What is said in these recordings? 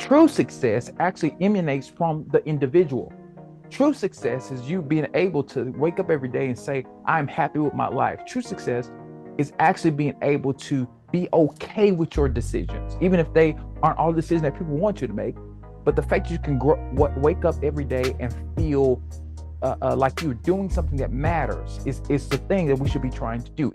True success actually emanates from the individual. True success is you being able to wake up every day and say, I'm happy with my life. True success is actually being able to be okay with your decisions, even if they aren't all the decisions that people want you to make. But the fact that you can wake up every day and feel like you're doing something that matters is the thing that we should be trying to do.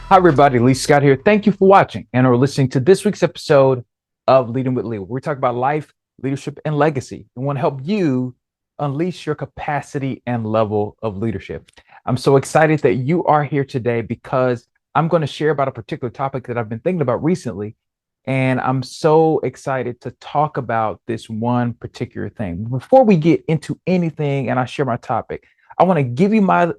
Hi, everybody. Lee Scott here. Thank you for watching and or listening to this week's episode of Leading with Lee. We're talking about life, leadership, and legacy. We want to help you unleash your capacity and level of leadership. I'm so excited that you are here today because I'm going to share about a particular topic that I've been thinking about recently. And I'm so excited to talk about this one particular thing. Before we get into anything and I share my topic, I want to give you my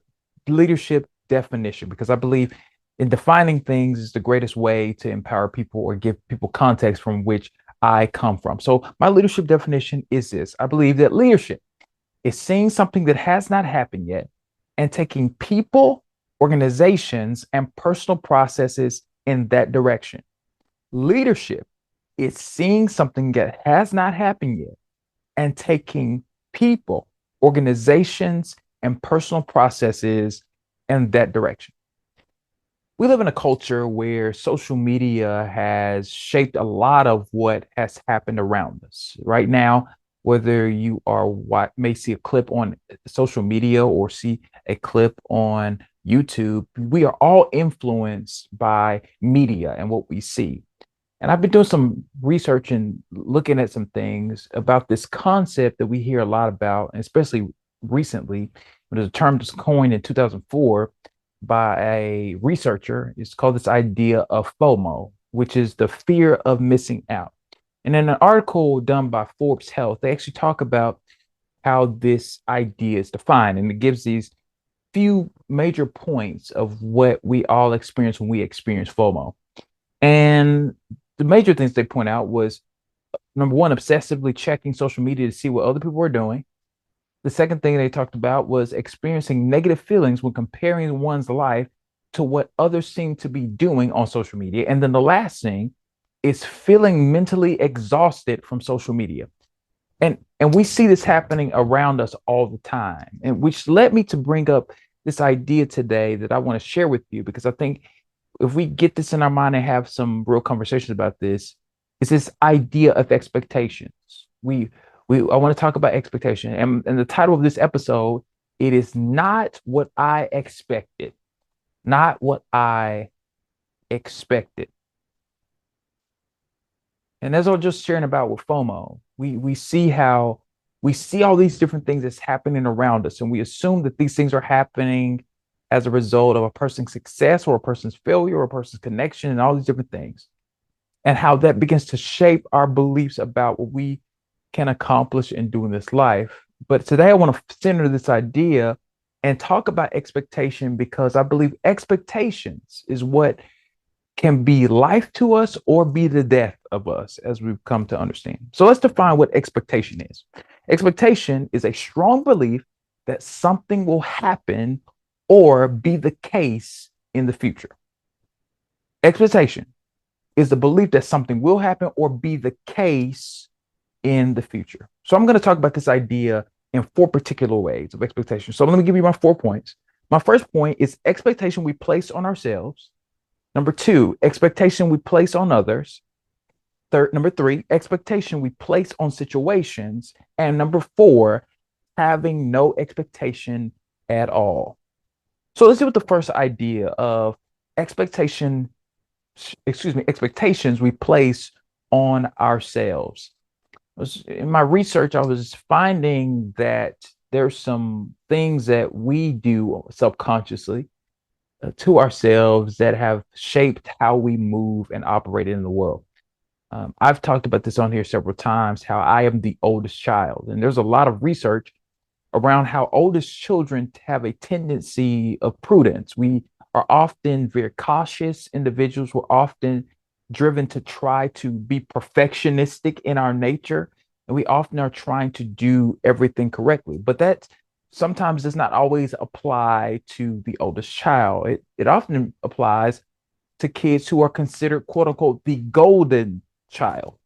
leadership definition because I believe in defining things is the greatest way to empower people or give people context from which I come from. So my leadership definition is this. I believe that leadership is seeing something that has not happened yet and taking people, organizations, and personal processes in that direction. Leadership is seeing something that has not happened yet and taking people, organizations, and personal processes in that direction. We live in a culture where social media has shaped a lot of what has happened around us. Right now, whether you are what may see a clip on social media or see a clip on YouTube, we are all influenced by media and what we see. And I've been doing some research and looking at some things about this concept that we hear a lot about, and especially recently. There's a term that's coined in 2004 by a researcher. It's called this idea of FOMO, which is the fear of missing out. And in an article done by Forbes Health, they actually talk about how this idea is defined, and it gives these few major points of what we all experience when we experience FOMO. And the major things they point out was number one, obsessively checking social media to see what other people are doing. The second thing they talked about was experiencing negative feelings when comparing one's life to what others seem to be doing on social media. And then the last thing is feeling mentally exhausted from social media. And we see this happening around us all the time, and which led me to bring up this idea today that I want to share with you, because I think if we get this in our mind and have some real conversations about this, is this idea of expectations. I want to talk about expectation. And the title of this episode, it is Not What I Expected. Not what I expected. And as I was just sharing about with FOMO, we see how we see all these different things that's happening around us, and we assume that these things are happening as a result of a person's success or a person's failure or a person's connection and all these different things, and how that begins to shape our beliefs about what we can accomplish and do in this life. But today I want to center this idea and talk about expectation, because I believe expectations is what can be life to us or be the death of us, as we've come to understand. So let's define what expectation is. Expectation is a strong belief that something will happen or be the case in the future. Expectation is the belief that something will happen or be the case in the future. So I'm going to talk about this idea in four particular ways of expectation. So let me give you my 4 points. My first point is expectation we place on ourselves. Number two, expectation we place on others. Number three, expectation we place on situations. And number four, having no expectation at all. So let's deal with the first idea of expectations we place on ourselves. In my research, I was finding that there's some things that we do subconsciously to ourselves that have shaped how we move and operate in the world. I've talked about this on here several times, how I am the oldest child. And there's a lot of research around how oldest children have a tendency of prudence. We are often very cautious individuals. We're often driven to try to be perfectionistic in our nature. and we often are trying to do everything correctly. But that sometimes does not always apply to the oldest child. It often applies to kids who are considered quote unquote the golden child.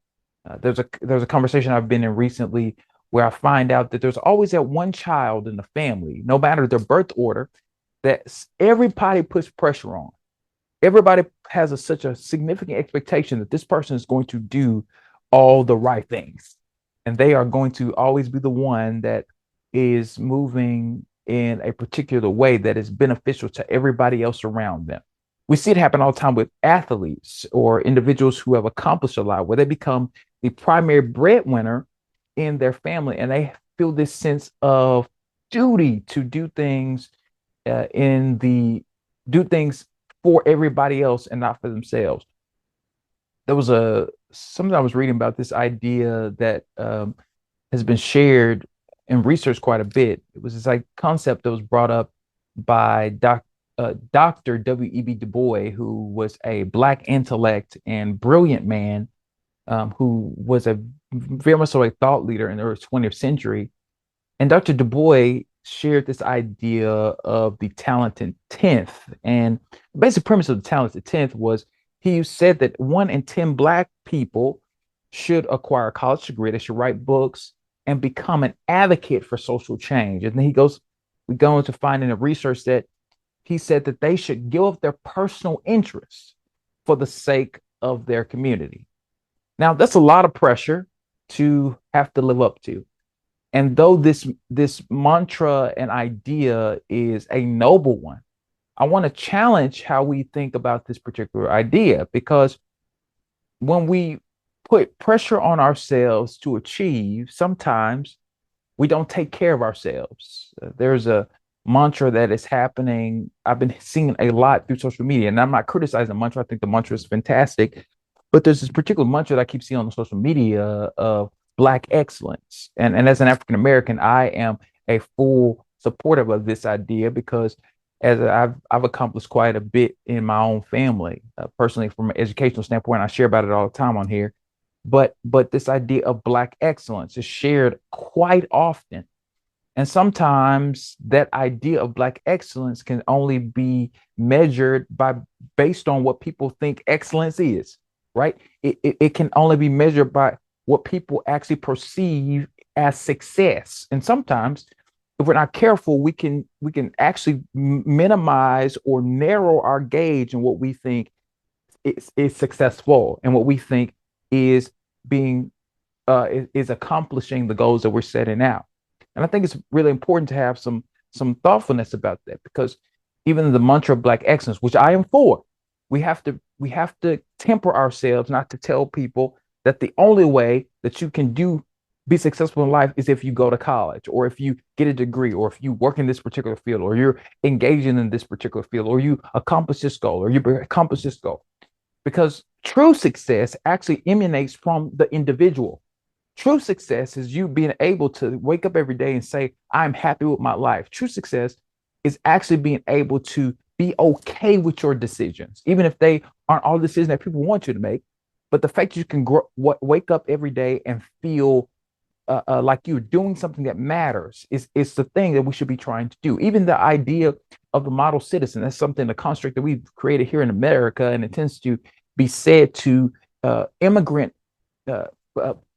There's a conversation I've been in recently where I find out that there's always that one child in the family, no matter their birth order, that everybody puts pressure on. Everybody has such a significant expectation that this person is going to do all the right things, and they are going to always be the one that is moving in a particular way that is beneficial to everybody else around them. We see it happen all the time with athletes or individuals who have accomplished a lot, where they become the primary breadwinner in their family, and they feel this sense of duty to do things for everybody else and not for themselves. There was a something I was reading about this idea that has been shared and researched quite a bit. It was this like concept that was brought up by Dr. W.E.B. Du Bois, who was a Black intellect and brilliant man, who was a very much so a thought leader in the early 20th century. And Dr. Du Bois shared this idea of the talented 10th. And the basic premise of the talented 10th was he said that 1 in 10 Black people should acquire a college degree, they should write books and become an advocate for social change. And then we go into finding the research that he said that they should give up their personal interests for the sake of their community. Now, that's a lot of pressure to have to live up to. And though this mantra and idea is a noble one, I want to challenge how we think about this particular idea, because when we put pressure on ourselves to achieve, sometimes we don't take care of ourselves. There's a mantra that is happening. I've been seeing a lot through social media, and I'm not criticizing the mantra. I think the mantra is fantastic, but there's this particular mantra that I keep seeing on the social media of Black excellence. And as an African American, I am a full supporter of this idea, because as I've accomplished quite a bit in my own family, personally, from an educational standpoint. I share about it all the time on here. But this idea of Black excellence is shared quite often. And sometimes that idea of Black excellence can only be measured based on what people think excellence is, right? It can only be measured by what people actually perceive as success. And sometimes, if we're not careful, we can actually minimize or narrow our gauge in what we think is successful and what we think is being is accomplishing the goals that we're setting out. And I think it's really important to have some thoughtfulness about that, because even the mantra of Black excellence, which I am for, we have to temper ourselves not to tell people that the only way that you can be successful in life is if you go to college, or if you get a degree, or if you work in this particular field, or you're engaging in this particular field, or you accomplish this goal, or you accomplish this goal. Because true success actually emanates from the individual. True success is you being able to wake up every day and say, I'm happy with my life. True success is actually being able to be okay with your decisions, even if they aren't all the decisions that people want you to make. But the fact that you can wake up every day and feel like you're doing something that matters is the thing that we should be trying to do. Even the idea of the model citizen, that's something, the construct that we've created here in America, and it tends to be said to immigrant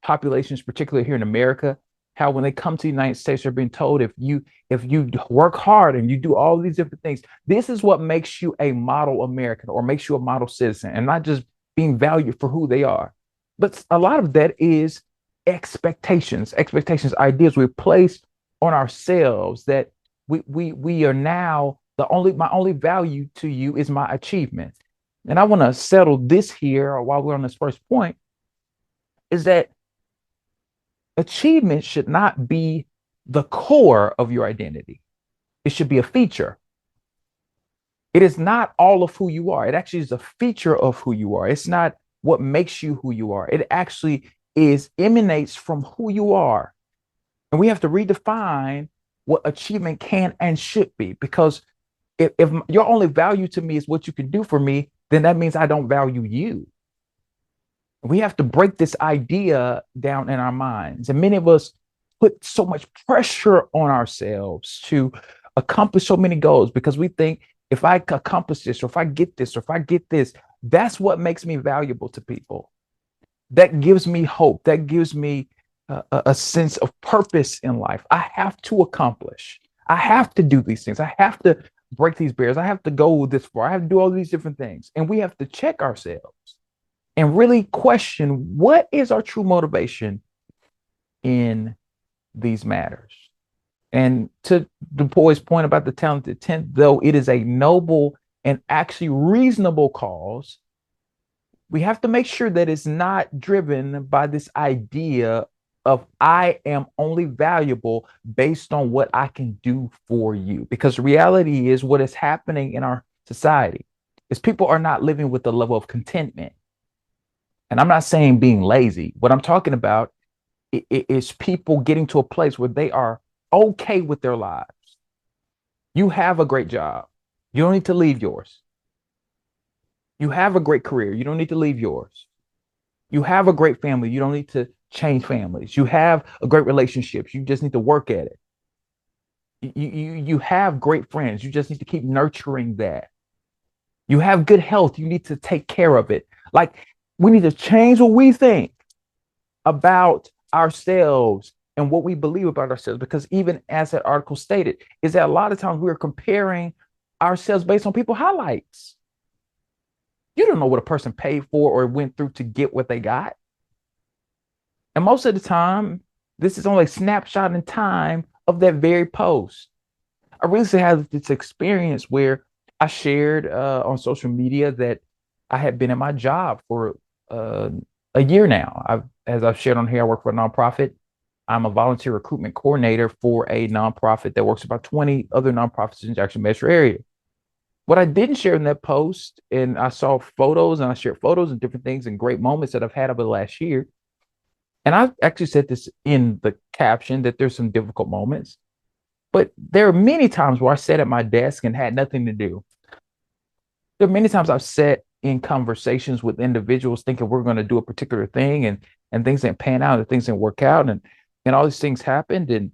populations, particularly here in America, how when they come to the United States, they're being told, if you work hard and you do all these different things, this is what makes you a model American or makes you a model citizen, and not just being valued for who they are. But a lot of that is expectations, ideas we place on ourselves, that we are now my only value to you is my achievement. And I want to settle this here while we're on this first point, is that achievement should not be the core of your identity. It should be a feature. It is not all of who you are. It actually is a feature of who you are. It's not what makes you who you are. It actually emanates from who you are. And we have to redefine what achievement can and should be, because if your only value to me is what you can do for me, then that means I don't value you. We have to break this idea down in our minds. And many of us put so much pressure on ourselves to accomplish so many goals because we think if I accomplish this, or if I get this, or if I get this, that's what makes me valuable to people. That gives me hope. That gives me a sense of purpose in life. I have to accomplish. I have to do these things. I have to break these barriers. I have to go this far. I have to do all these different things. And we have to check ourselves and really question what is our true motivation in these matters. And to Du Bois' point about the talented tenth, though it is a noble and actually reasonable cause, we have to make sure that it's not driven by this idea of I am only valuable based on what I can do for you. Because reality is what is happening in our society is people are not living with the level of contentment. And I'm not saying being lazy. What I'm talking about is people getting to a place where they are okay with their lives. You have a great job. You don't need to leave yours. You have a great career. You don't need to leave yours. You have a great family. You don't need to change families. You have a great relationships. You just need to work at it. You have great friends. You just need to keep nurturing that. You have good health. You need to take care of it. Like, we need to change what we think about ourselves and what we believe about ourselves. Because even as that article stated, is that a lot of times we are comparing ourselves based on people's highlights. You don't know what a person paid for or went through to get what they got. And most of the time, this is only a snapshot in time of that very post. I recently had this experience where I shared on social media that I had been in my job for a year now. As I've shared on here, I work for a nonprofit. I'm a volunteer recruitment coordinator for a nonprofit that works with about 20 other nonprofits in the Jackson Metro area. What I didn't share in that post, and I saw photos and I shared photos and different things and great moments that I've had over the last year. And I actually said this in the caption that there's some difficult moments, but there are many times where I sat at my desk and had nothing to do. There are many times I've sat in conversations with individuals thinking we're going to do a particular thing, and things didn't pan out, and things didn't work out, and all these things happened,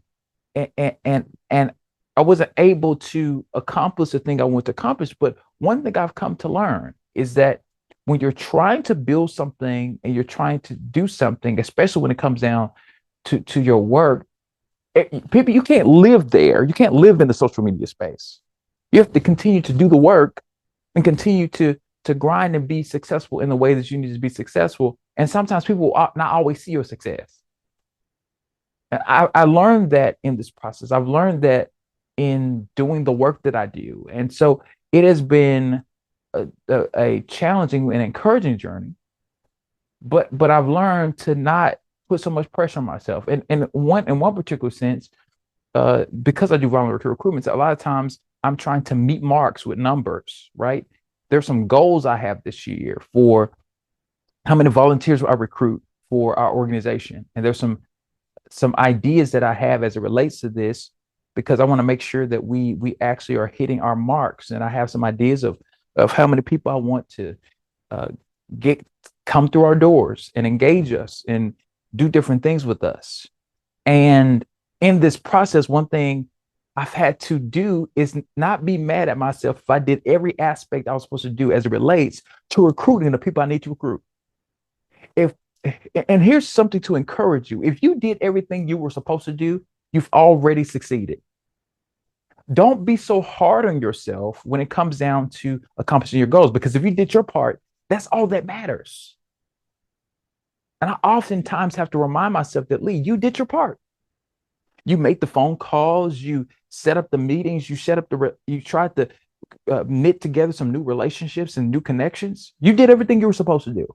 and I wasn't able to accomplish the thing I want to accomplish. But one thing I've come to learn is that when you're trying to build something and you're trying to do something, especially when it comes down to your work, people, you can't live there. You can't live in the social media space. You have to continue to do the work and continue to grind and be successful in the way that you need to be successful. And sometimes people will not always see your success. And I learned that in this process. I've learned that in doing the work that I do. And so it has been a challenging and encouraging journey. But I've learned to not put so much pressure on myself. And in one particular sense, because I do volunteer recruitment, a lot of times I'm trying to meet marks with numbers, right? There's some goals I have this year for how many volunteers I recruit for our organization. And there's some ideas that I have as it relates to this, because I want to make sure that we actually are hitting our marks. And I have some ideas of how many people I want to get come through our doors and engage us and do different things with us. And in this process, one thing I've had to do is not be mad at myself if I did every aspect I was supposed to do as it relates to recruiting the people I need to recruit. If and here's something to encourage you. If you did everything you were supposed to do, you've already succeeded. Don't be so hard on yourself when it comes down to accomplishing your goals, because if you did your part, that's all that matters. And I oftentimes have to remind myself that, Lee, you did your part. You make the phone calls, you set up the meetings, you tried to knit together some new relationships and new connections. You did everything you were supposed to do.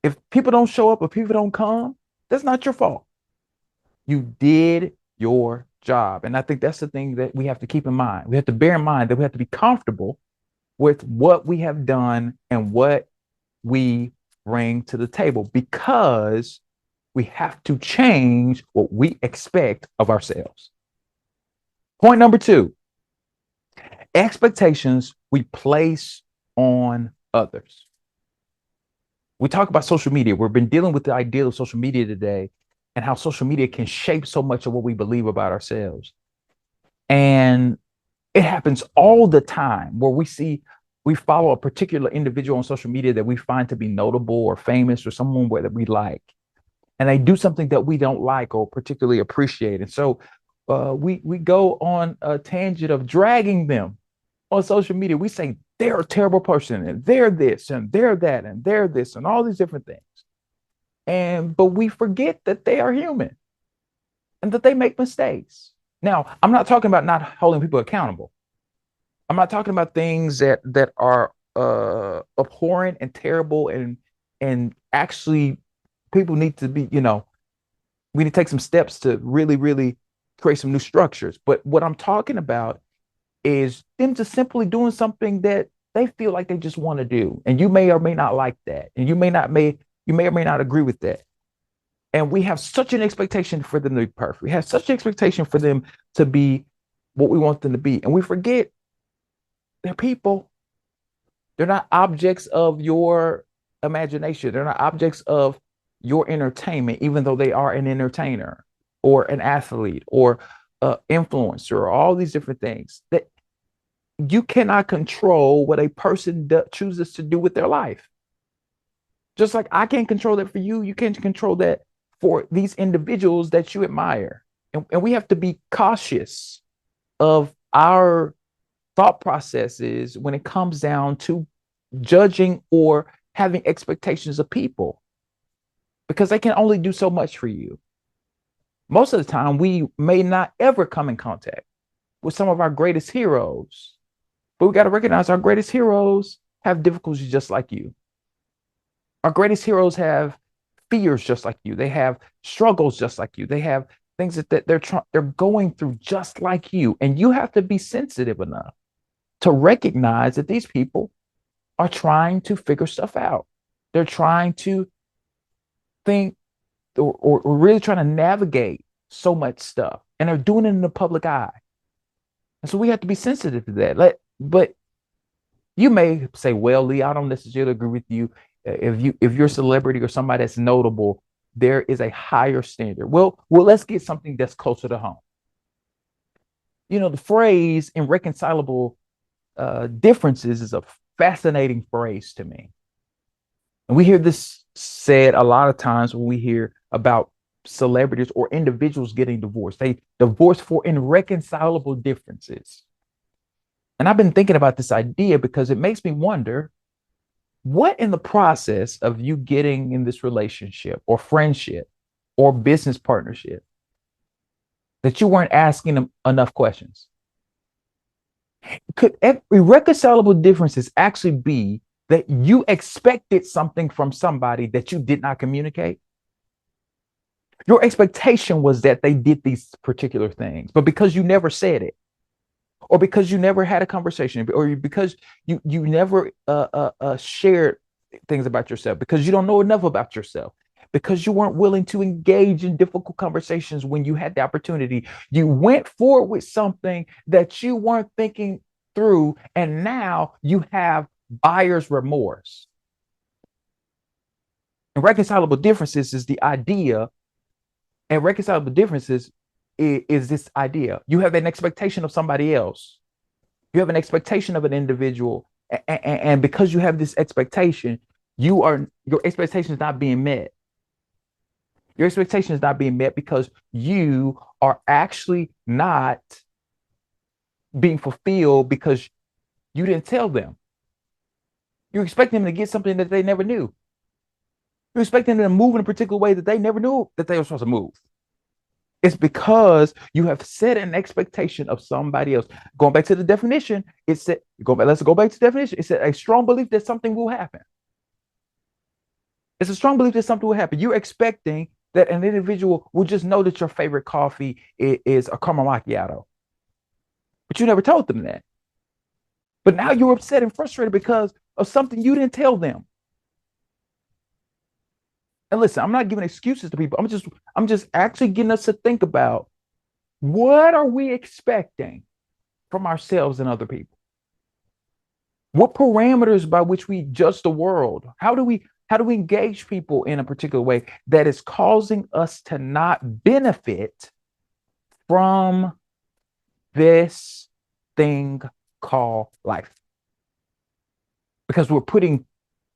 If people don't show up or people don't come, that's not your fault. You did your job. And I think that's the thing that we have to keep in mind. We have to bear in mind that we have to be comfortable with what we have done and what we bring to the table, because we have to change what we expect of ourselves. Point number 2, expectations we place on others. We talk about social media. We've been dealing with the idea of social media today and how social media can shape so much of what we believe about ourselves. And it happens all the time where we follow a particular individual on social media that we find to be notable or famous or someone that we like, and they do something that we don't like or particularly appreciate. And so we go on a tangent of dragging them on social media. We say they're a terrible person and they're this and they're that and they're this and all these different things. And but we forget that they are human and that they make mistakes. Now, I'm not talking about not holding people accountable. I'm not talking about things that are abhorrent and terrible and actually people need to be, we need to take some steps to really, really create some new structures. But what I'm talking about is them just simply doing something that they feel like they just want to do. And you may or may not like that. And you may or may not agree with that. And we have such an expectation for them to be perfect. We have such an expectation for them to be what we want them to be. And we forget they're people. They're not objects of your imagination. They're not objects of your entertainment, even though they are an entertainer or an athlete or influencer or all these different things. That you cannot control what a person chooses to do with their life. Just like I can't control that for you, you can't control that for these individuals that you admire. And we have to be cautious of our thought processes when it comes down to judging or having expectations of people, because they can only do so much for you. Most of the time, we may not ever come in contact with some of our greatest heroes, but we got to recognize our greatest heroes have difficulties just like you. Our greatest heroes have fears just like you. They have struggles just like you. They have things that they're going through just like you. And you have to be sensitive enough to recognize that these people are trying to figure stuff out. They're trying to think or really trying to navigate so much stuff. And they're doing it in the public eye. And so we have to be sensitive to that. But you may say, well, Lee, I don't necessarily agree with you. If you're a celebrity or somebody that's notable, there is a higher standard. Well, let's get something that's closer to home. The phrase irreconcilable differences is a fascinating phrase to me. And we hear this said a lot of times when we hear about celebrities or individuals getting divorced. They divorce for irreconcilable differences. And I've been thinking about this idea because it makes me wonder, what in the process of you getting in this relationship or friendship or business partnership that you weren't asking them enough questions? Could irreconcilable differences actually be that you expected something from somebody that you did not communicate? Your expectation was that they did these particular things, but because you never said it, or because you never had a conversation, or because you never shared things about yourself, because you don't know enough about yourself, because you weren't willing to engage in difficult conversations when you had the opportunity, you went forward with something that you weren't thinking through, and now you have buyer's remorse. And reconcilable differences is the idea, and reconcilable differences is this idea. You have an expectation of somebody else. You have an expectation of an individual. And because you have this expectation, your expectation is not being met. Your expectation is not being met because you are actually not being fulfilled because you didn't tell them. You're expecting them to get something that they never knew. You're expecting them to move in a particular way that they never knew that they were supposed to move. It's because you have set an expectation of somebody else. Going back to the definition, it said, let's go back to the definition. It said a strong belief that something will happen. It's a strong belief that something will happen. You're expecting that an individual will just know that your favorite coffee is a caramel macchiato. But you never told them that. But now you're upset and frustrated because of something you didn't tell them. And listen, I'm not giving excuses to people. I'm just actually getting us to think about, what are we expecting from ourselves and other people? What parameters by which we judge the world? How do we How do we engage people in a particular way that is causing us to not benefit from this thing called life? Because we're putting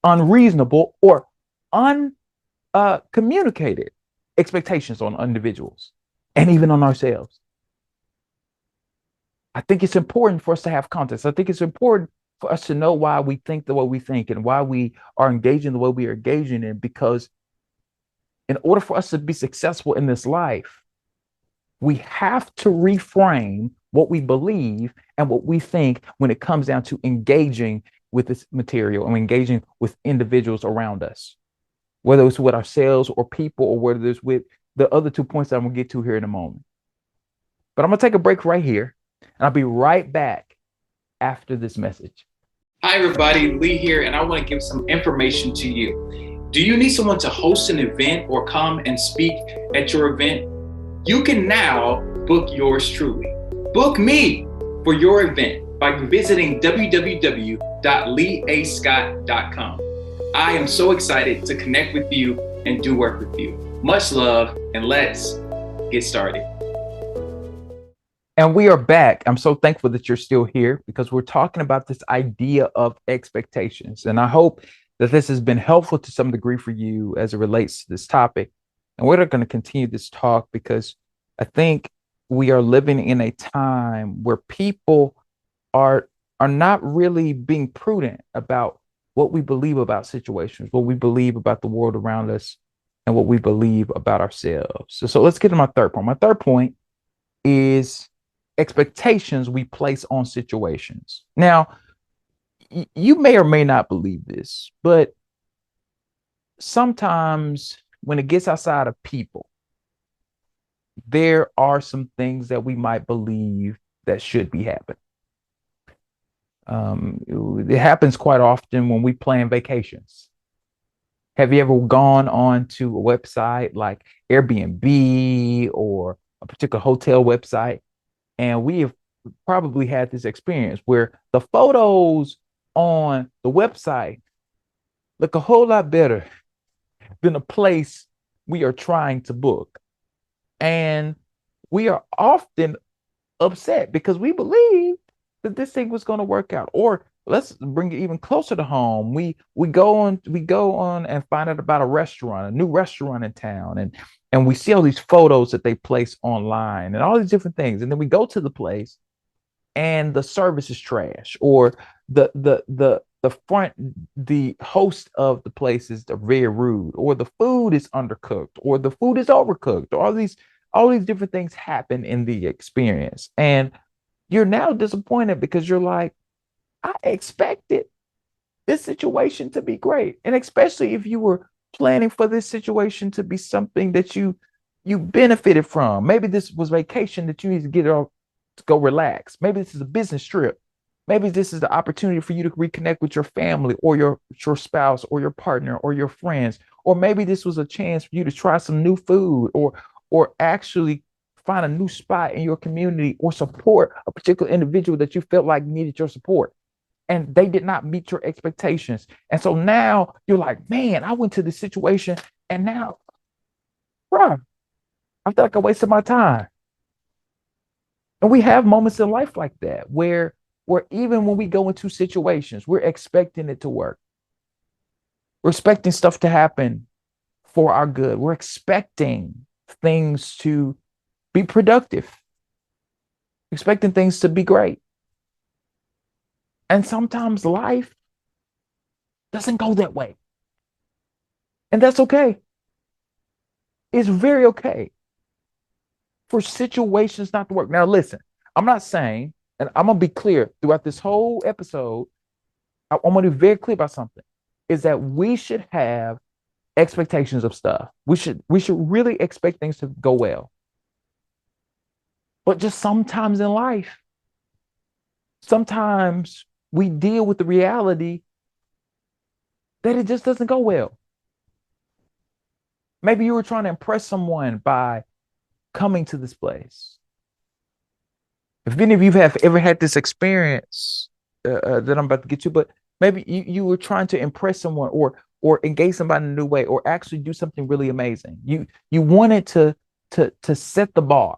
unreasonable or uncommunicated expectations on individuals and even on ourselves. I think it's important for us to have context. I think it's important for us to know why we think the way we think and why we are engaging the way we are engaging in, because in order for us to be successful in this life, we have to reframe what we believe and what we think when it comes down to engaging with this material and engaging with individuals around us, whether it's with ourselves or people, or whether it's with the other 2 points that I'm gonna get to here in a moment. But I'm gonna take a break right here, and I'll be right back after this message. Hi, everybody. Lee here, and I want to give some information to you. Do you need someone to host an event or come and speak at your event? You can now book yours truly. Book me for your event by visiting www.leeascott.com. I am so excited to connect with you and do work with you. Much love, and let's get started. And we are back. I'm so thankful that you're still here, because we're talking about this idea of expectations. And I hope that this has been helpful to some degree for you as it relates to this topic. And we're going to continue this talk because I think we are living in a time where people are not really being prudent about what we believe about situations, what we believe about the world around us, and what we believe about ourselves. So let's get to my third point. My third point is expectations we place on situations. Now, you may or may not believe this, but sometimes when it gets outside of people, there are some things that we might believe that should be happening. It happens quite often when we plan vacations. Have you ever gone on to a website like Airbnb or a particular hotel website? And we have probably had this experience where the photos on the website look a whole lot better than a place we are trying to book. And we are often upset because we believe that this thing was going to work out. Or let's bring it even closer to home. We go on and find out about a new restaurant in town, and we see all these photos that they place online and all these different things. And then we go to the place and the service is trash, or the host of the place is very rude, or the food is undercooked, or the food is overcooked, or all these different things happen in the experience. And you're now disappointed because you're like, I expected this situation to be great. And especially if you were planning for this situation to be something that you benefited from. Maybe this was vacation that you need to get off to go relax. Maybe this is a business trip. Maybe this is the opportunity for you to reconnect with your family or your spouse or your partner or your friends. Or maybe this was a chance for you to try some new food, or actually find a new spot in your community, or support a particular individual that you felt like needed your support, and they did not meet your expectations. And so now you're like, man, I went to this situation and now, bruh, I feel like I wasted my time. And we have moments in life like that where even when we go into situations, we're expecting it to work. We're expecting stuff to happen for our good. We're expecting things to be productive, expecting things to be great. And sometimes life doesn't go that way. And that's okay. It's very okay for situations not to work. Now, listen, I'm not saying, and I'm going to be clear throughout this whole episode, I'm going to be very clear about something, is that we should have expectations of stuff. We should really expect things to go well. But just sometimes in life, sometimes we deal with the reality that it just doesn't go well. Maybe you were trying to impress someone by coming to this place. If any of you have ever had this experience that I'm about to get to, but maybe you were trying to impress someone, or engage somebody in a new way or actually do something really amazing. You wanted to set the bar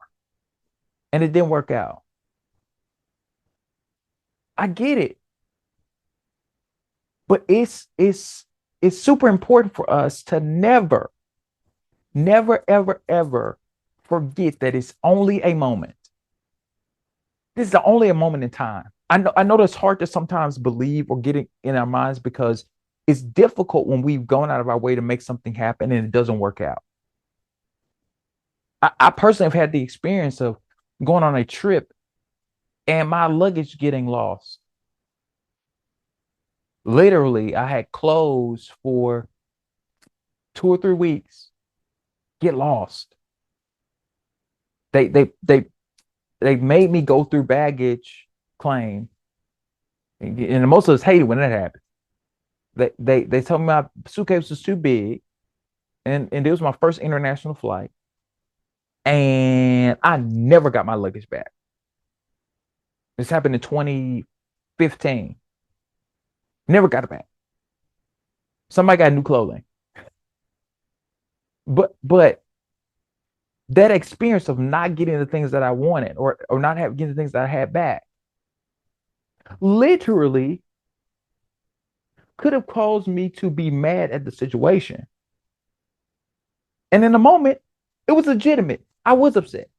and it didn't work out. I get it. But it's super important for us to never, never, ever, ever forget that it's only a moment. This is only a moment in time. I know that's hard to sometimes believe or get it in our minds because it's difficult when we've gone out of our way to make something happen and it doesn't work out. I personally have had the experience of going on a trip and my luggage getting lost. Literally, I had clothes for 2 or 3 weeks, get lost. They they they they made me go through baggage claim, and most of us hate it when that happens. They told me my suitcase was too big, and it was my first international flight, and I never got my luggage back. This happened in 2015. Never got it back. Somebody got new clothing. But that experience of not getting the things that I wanted or not getting the things that I had back literally could have caused me to be mad at the situation. And in the moment, it was legitimate. I was upset.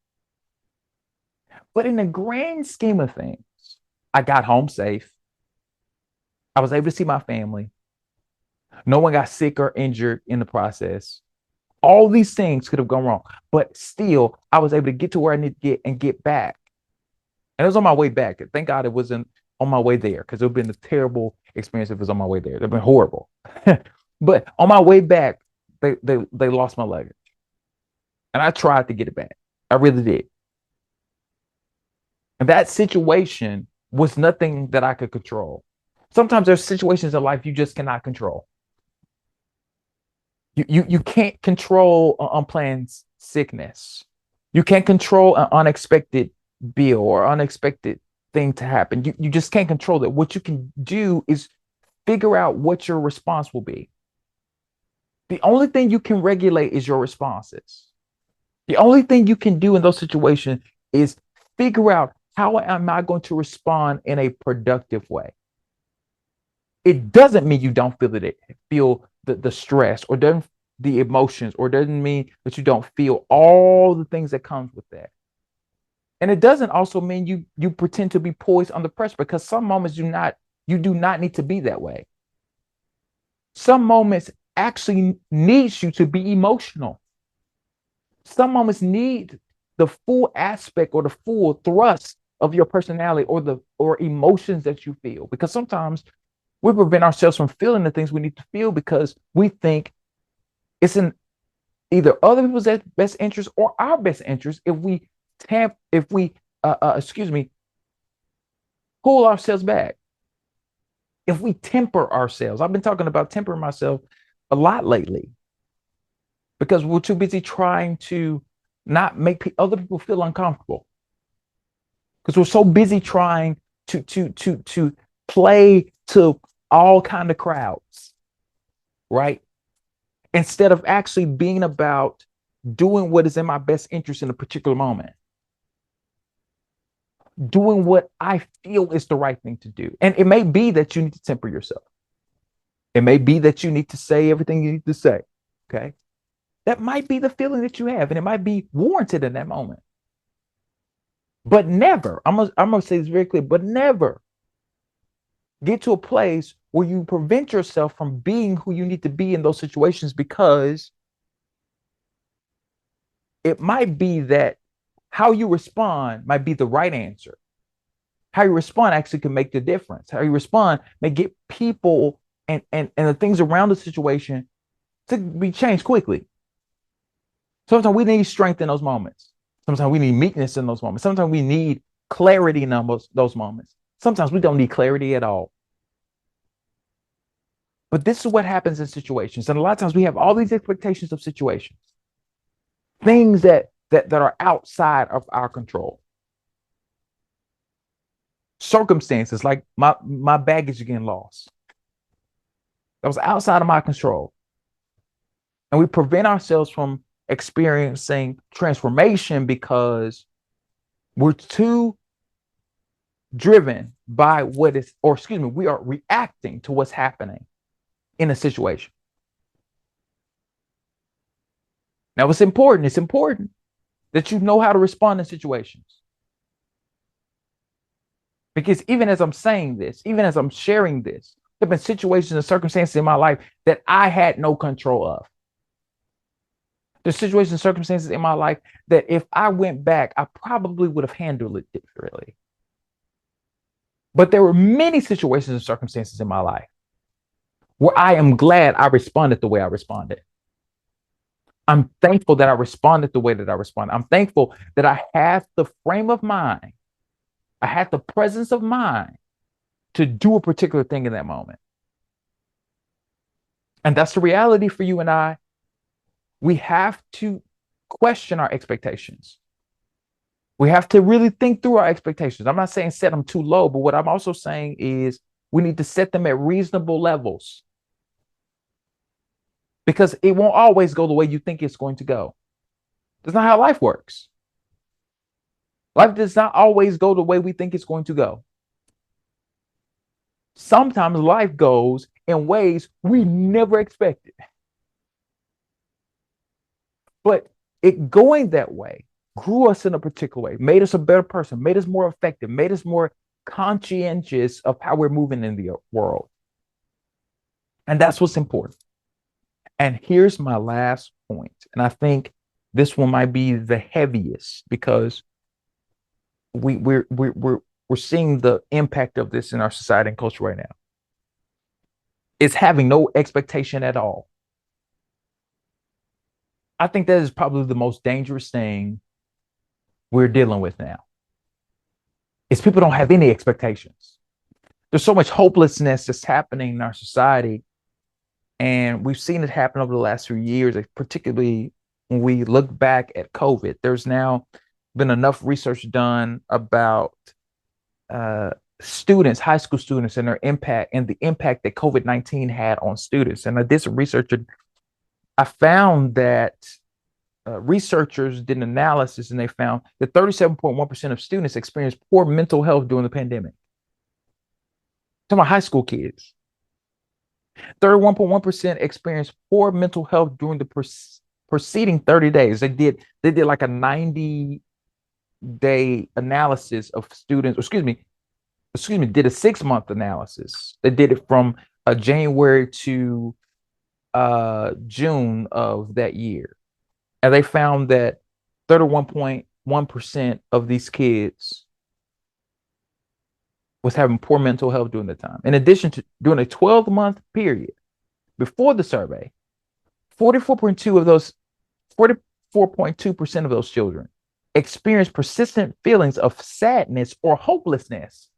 But in the grand scheme of things, I got home safe. I was able to see my family. No one got sick or injured in the process. All these things could have gone wrong, but still, I was able to get to where I need to get and get back. And it was on my way back. Thank God it wasn't on my way there because it would have been a terrible experience if it was on my way there. It would have been horrible. But on my way back, they lost my luggage. And I tried to get it back. I really did. And that situation was nothing that I could control. Sometimes there's situations in life you just cannot control. You can't control unplanned sickness. You can't control an unexpected bill or unexpected thing to happen. You just can't control it. What you can do is figure out what your response will be. The only thing you can regulate is your responses. The only thing you can do in those situations is figure out how am I going to respond in a productive way. It doesn't mean you don't feel the stress or doesn't the emotions or doesn't mean that you don't feel all the things that comes with that. And it doesn't also mean you pretend to be poised under pressure because some moments you do not need to be that way. Some moments actually needs you to be emotional. Some moments need the full aspect or the full thrust of your personality or emotions that you feel because sometimes we prevent ourselves from feeling the things we need to feel because we think it's in either other people's best interest or our best interest if we pull ourselves back, if we temper ourselves. I've been talking about tempering myself a lot lately because we're too busy trying to not make other people feel uncomfortable because we're so busy trying to play to all kind of crowds, right? Instead of actually being about doing what is in my best interest in a particular moment, doing what I feel is the right thing to do. And it may be that you need to temper yourself. It may be that you need to say everything you need to say. Okay. That might be the feeling that you have, and it might be warranted in that moment. But never, I'm gonna say this very clear, but never get to a place where you prevent yourself from being who you need to be in those situations because it might be that how you respond might be the right answer. How you respond actually can make the difference. How you respond may get people and the things around the situation to be changed quickly. Sometimes we need strength in those moments. Sometimes we need meekness in those moments. Sometimes we need clarity in those moments. Sometimes we don't need clarity at all. But this is what happens in situations. And a lot of times we have all these expectations of situations, things that are outside of our control. Circumstances like my baggage getting lost. that was outside of my control. And we prevent ourselves from experiencing transformation because we're too driven by we are reacting to what's happening in a situation. Now, it's important that you know how to respond in situations. Because even as I'm saying this, even as I'm sharing this, there have been situations and circumstances in my life that I had no control of. There's situations and circumstances in my life that if I went back, I probably would have handled it differently. But there were many situations and circumstances in my life where I am glad I responded the way I responded. I'm thankful that I responded the way that I responded. I'm thankful that I have the frame of mind, I had the presence of mind to do a particular thing in that moment. And that's the reality for you and I. We have to question our expectations. We have to really think through our expectations. I'm not saying set them too low, but what I'm also saying is we need to set them at reasonable levels. Because it won't always go the way you think it's going to go. That's not how life works. Life does not always go the way we think it's going to go. Sometimes life goes in ways we never expected. But it going that way grew us in a particular way, made us a better person, made us more effective, made us more conscientious of how we're moving in the world. And that's what's important. And here's my last point. And I think this one might be the heaviest because we're seeing the impact of this in our society and culture right now. It's having no expectation at all. I think that is probably the most dangerous thing we're dealing with now. Is people don't have any expectations. There's so much hopelessness that's happening in our society. And we've seen it happen over the last few years, particularly when we look back at COVID. There's now been enough research done about students, high school students, and their impact and the impact that COVID-19 had on students. And I did some research, and I found that researchers did an analysis, and they found that 37.1% of students experienced poor mental health during the pandemic. Talking about high school kids. 31.1% experienced poor mental health during the preceding 30 days. They did like a 90-day analysis of students, did a 6-month analysis. They did it from January to June of that year. And they found that 31.1% of these kids was having poor mental health during the time. In addition to during a 12-month period before the survey, 44.2% of those children experienced persistent feelings of sadness or hopelessness.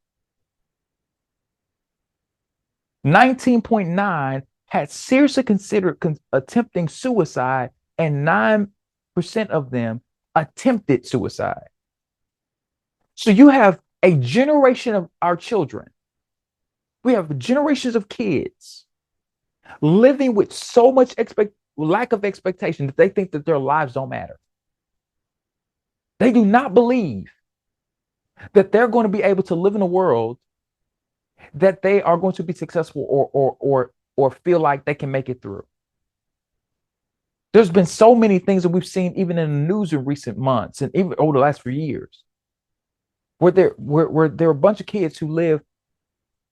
19.9% had seriously considered attempting suicide, and 9% of them attempted suicide. So you have a generation of our children. We have generations of kids living with so much lack of expectation that they think that their lives don't matter. They do not believe that they're going to be able to live in a world that they are going to be successful or feel like they can make it through. There's been so many things that we've seen even in the news in recent months and even over the last few years where there were a bunch of kids who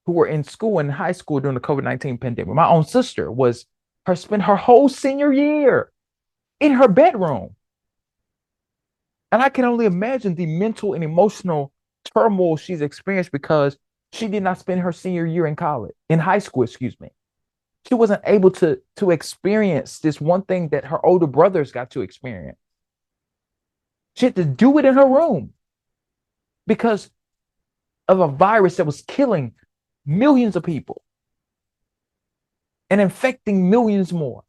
were in school and high school during the COVID-19 pandemic. My own sister spent her whole senior year in her bedroom. And I can only imagine the mental and emotional turmoil she's experienced because she did not spend her senior year in high school. She wasn't able to experience this one thing that her older brothers got to experience. She had to do it in her room because of a virus that was killing millions of people and infecting millions more.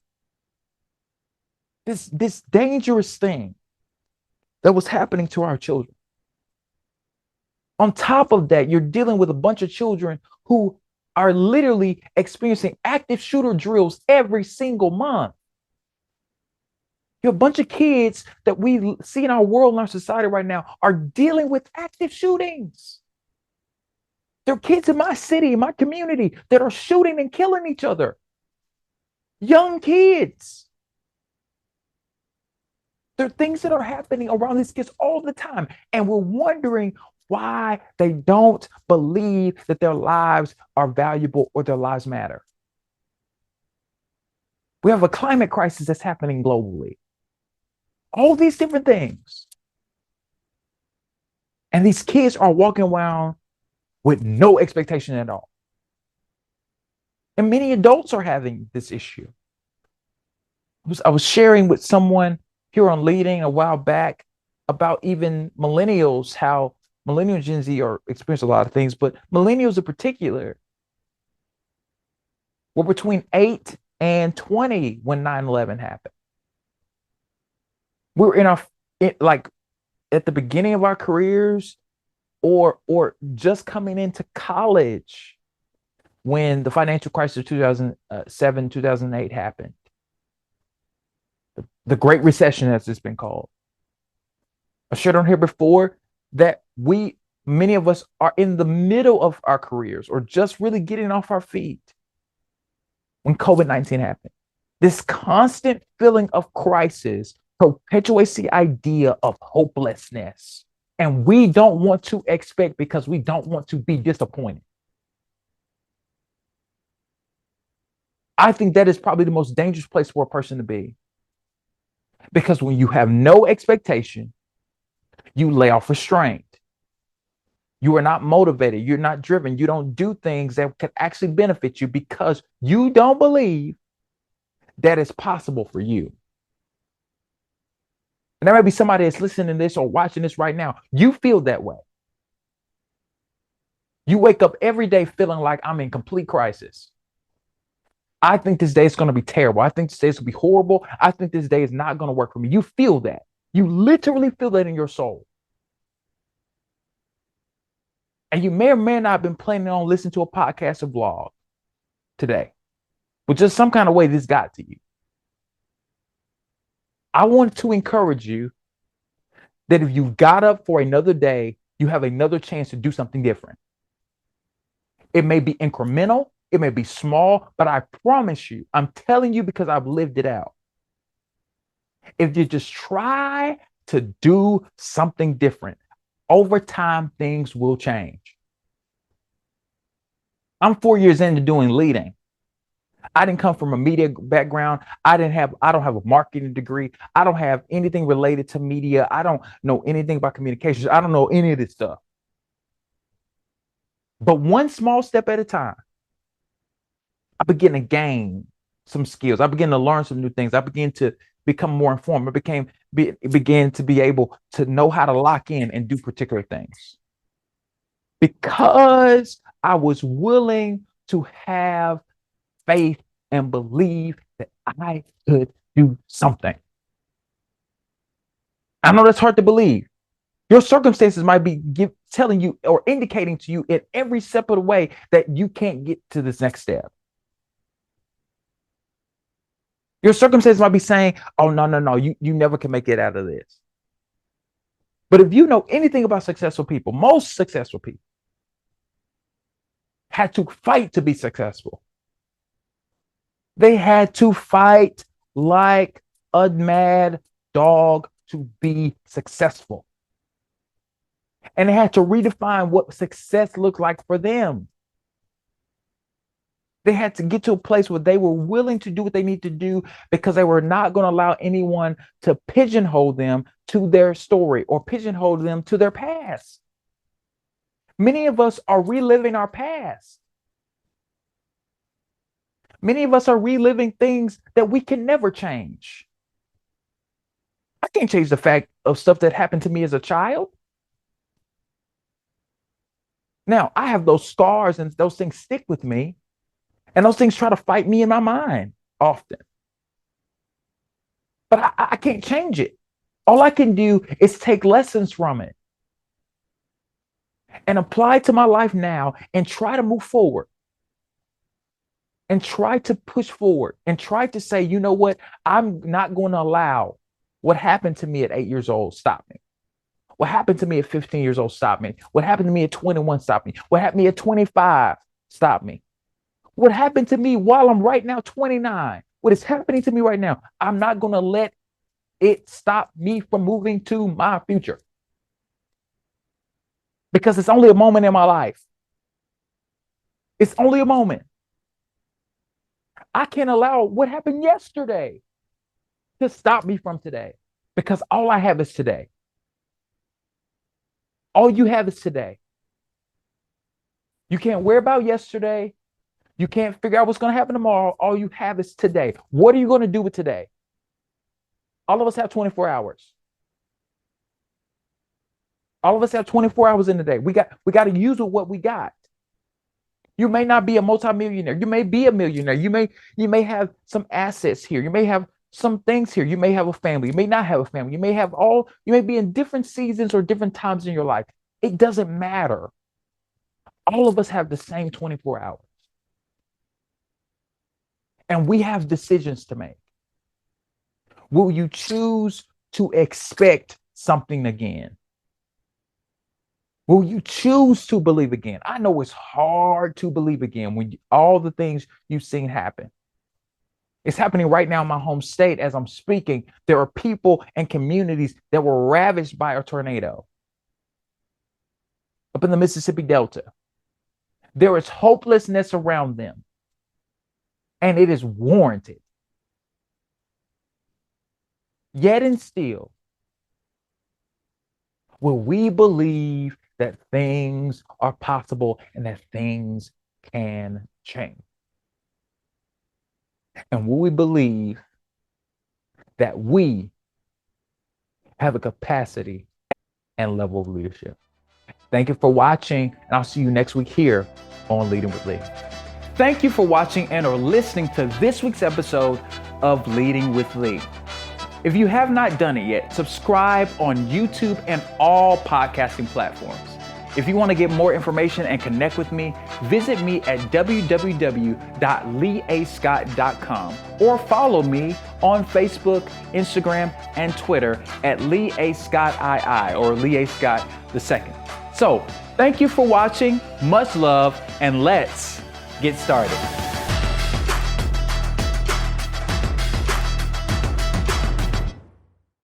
This dangerous thing that was happening to our children. On top of that, you're dealing with a bunch of children who are literally experiencing active shooter drills every single month. You have a bunch of kids that we see in our world and our society right now are dealing with active shootings. There are kids in my city, in my community, that are shooting and killing each other. Young kids. There are things that are happening around these kids all the time. And we're wondering why they don't believe that their lives are valuable or their lives matter. We have a climate crisis that's happening globally. All these different things. And these kids are walking around with no expectation at all. And many adults are having this issue. I was sharing with someone here on Leading a while back about even millennials, how millennials, Gen Z are experiencing a lot of things, but millennials in particular were between 8 and 20 when 9/11 happened. We were like at the beginning of our careers or just coming into college when the financial crisis of 2007, 2008 happened. The Great Recession, as it's been called. I shared on here before that many of us are in the middle of our careers or just really getting off our feet when COVID-19 happened. This constant feeling of crisis perpetuates the idea of hopelessness. And we don't want to expect because we don't want to be disappointed. I think that is probably the most dangerous place for a person to be. Because when you have no expectation, you lay off restraint. You are not motivated. You're not driven. You don't do things that could actually benefit you because you don't believe that it's possible for you. And there may be somebody that's listening to this or watching this right now. You feel that way. You wake up every day feeling like I'm in complete crisis. I think this day is going to be terrible. I think this day is going to be horrible. I think this day is not going to work for me. You feel that. You literally feel that in your soul. And you may or may not have been planning on listening to a podcast or vlog today. But just some kind of way this got to you. I want to encourage you that if you got up for another day, you have another chance to do something different. It may be incremental. It may be small, but I promise you, I'm telling you because I've lived it out. If you just try to do something different, over time, things will change. I'm 4 years into doing leading. I didn't come from a media background. I don't have a marketing degree. I don't have anything related to media. I don't know anything about communications. I don't know any of this stuff. But one small step at a time, I begin to gain some skills. I begin to learn some new things. I begin to become more informed. I began to be able to know how to lock in and do particular things. Because I was willing to have faith and believe that I could do something. I know that's hard to believe. Your circumstances might be telling you or indicating to you in every step of the way that you can't get to this next step. Your circumstances might be saying, oh, no, you never can make it out of this. But if you know anything about successful people, most successful people had to fight to be successful. They had to fight like a mad dog to be successful. And they had to redefine what success looked like for them. They had to get to a place where they were willing to do what they need to do because they were not going to allow anyone to pigeonhole them to their story or pigeonhole them to their past. Many of us are reliving our past. Many of us are reliving things that we can never change. I can't change the fact of stuff that happened to me as a child. Now, I have those scars and those things stick with me. And those things try to fight me in my mind often. But I can't change it. All I can do is take lessons from it and apply it to my life now and try to move forward. and try to push forward and try to say, you know what? I'm not going to allow what happened to me at 8 years old stop me. What happened to me at 15 years old stop me. What happened to me at 21 stop me. What happened to me at 25 stop me. What happened to me while I'm right now 29, what is happening to me right now, I'm not going to let it stop me from moving to my future. Because it's only a moment in my life. It's only a moment. I can't allow what happened yesterday to stop me from today, because all I have is today. All you have is today. You can't worry about yesterday. You can't figure out what's going to happen tomorrow. All you have is today. What are you going to do with today? All of us have 24 hours. All of us have 24 hours in the day. We got to use what we got. You may not be a multimillionaire. You may be a millionaire. You may have some assets here. You may have some things here. You may have a family. You may not have a family. You may be in different seasons or different times in your life. It doesn't matter. All of us have the same 24 hours. And we have decisions to make. Will you choose to expect something again? Will you choose to believe again? I know it's hard to believe again when all the things you've seen happen. It's happening right now in my home state as I'm speaking. There are people and communities that were ravaged by a tornado up in the Mississippi Delta. There is hopelessness around them, and it is warranted. Yet and still, will we believe that things are possible and that things can change? And will we believe that we have a capacity and level of leadership? Thank you for watching, and I'll see you next week here on Leading with Lee. Thank you for watching and or listening to this week's episode of Leading with Lee. If you have not done it yet, subscribe on YouTube and all podcasting platforms. If you want to get more information and connect with me, visit me at www.leeascott.com or follow me on Facebook, Instagram, and Twitter at Lee A. Scott II or Lee A. Scott II. So thank you for watching. Much love, and let's get started.